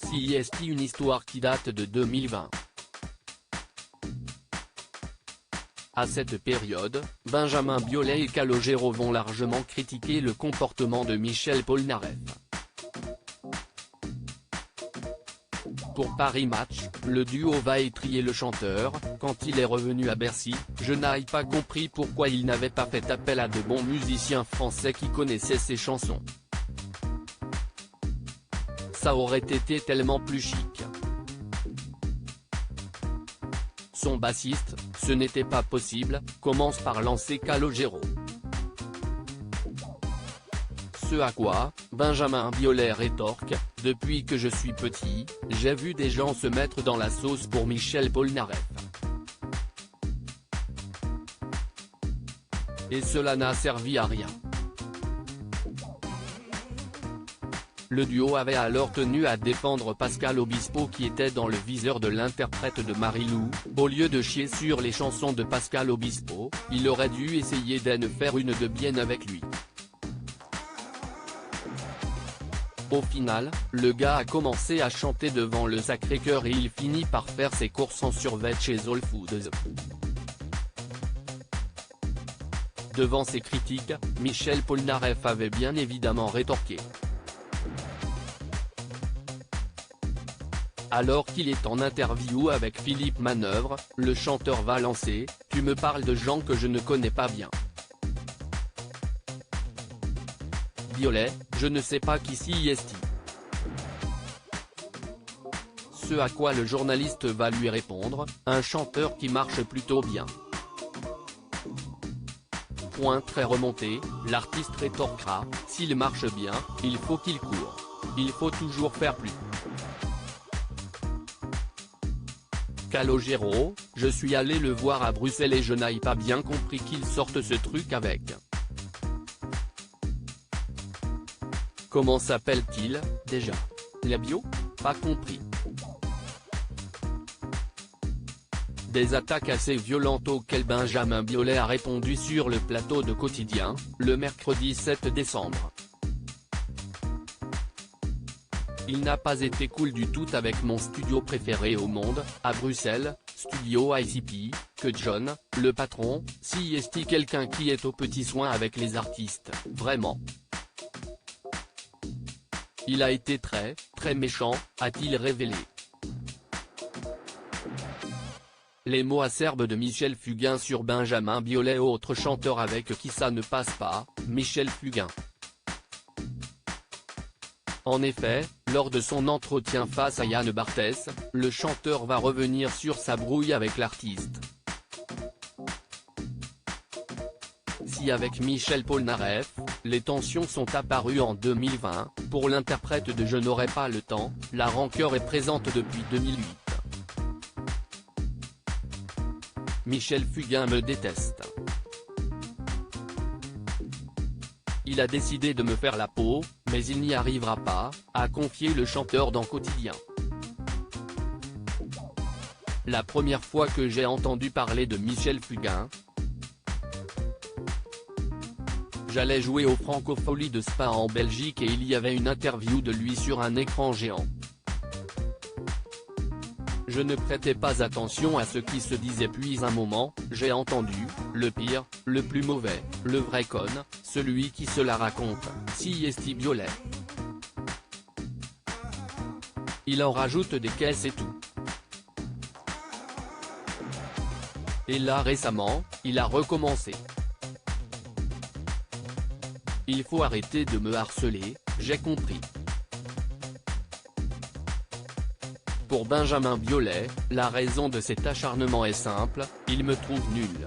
CIST, une histoire qui date de 2020. À cette période, Benjamin Biolay et Calogero vont largement critiquer le comportement de Michel Polnareff. Pour Paris Match, le duo va étriller le chanteur. Quand il est revenu à Bercy, je n'ai pas compris pourquoi il n'avait pas fait appel à de bons musiciens français qui connaissaient ses chansons. Ça aurait été tellement plus chic. Son bassiste, ce n'était pas possible, commence par lancer Calogero. Ce à quoi, Benjamin Biolay rétorque, « Depuis que je suis petit, j'ai vu des gens se mettre dans la sauce pour Michel Polnareff. Et cela n'a servi à rien. » Le duo avait alors tenu à défendre Pascal Obispo qui était dans le viseur de l'interprète de Marie-Lou. Au lieu de chier sur les chansons de Pascal Obispo, il aurait dû essayer d'en faire une de bien avec lui. Au final, le gars a commencé à chanter devant le Sacré-Cœur et il finit par faire ses courses en survêt chez All Foods. Devant ces critiques, Michel Polnareff avait bien évidemment rétorqué. Alors qu'il est en interview avec Philippe Manœuvre, le chanteur va lancer « Tu me parles de gens que je ne connais pas bien. Biolay, je ne sais pas qui CIST. » Ce à quoi le journaliste va lui répondre « Un chanteur qui marche plutôt bien. » Point très remonté, l'artiste rétorquera « S'il marche bien, il faut qu'il court. Il faut toujours faire plus. » Calogero, je suis allé le voir à Bruxelles et je n'ai pas bien compris qu'il sorte ce truc avec. Comment s'appelle-t-il, déjà? La bio? Pas compris. Des attaques assez violentes auxquelles Benjamin Biolay a répondu sur le plateau de Quotidien, le mercredi 7 décembre. Il n'a pas été cool du tout avec mon studio préféré au monde, à Bruxelles, Studio ICP, que John, le patron, CIST quelqu'un qui est aux petits soins avec les artistes, vraiment. Il a été très méchant, a-t-il révélé. Les mots acerbes de Michel Fugain sur Benjamin Biolay, autre chanteur avec qui ça ne passe pas, Michel Fugain. En effet, lors de son entretien face à Yann Barthès, le chanteur va revenir sur sa brouille avec l'artiste. Si avec Michel Polnareff, les tensions sont apparues en 2020, pour l'interprète de Je n'aurai pas le temps, la rancœur est présente depuis 2008. Michel Fugain me déteste. Il a décidé de me faire la peau, mais il n'y arrivera pas, a confié le chanteur dans Quotidien. La première fois que j'ai entendu parler de Michel Fugain, j'allais jouer au Francophonie de Spa en Belgique et il y avait une interview de lui sur un écran géant. Je ne prêtais pas attention à ce qui se disait puis un moment, j'ai entendu, le pire, le plus mauvais, le vrai con, celui qui se la raconte, CIST Biolay. Il en rajoute des caisses et tout. Et là récemment, il a recommencé. Il faut arrêter de me harceler, j'ai compris. Pour Benjamin Biolay, la raison de cet acharnement est simple, il me trouve nul.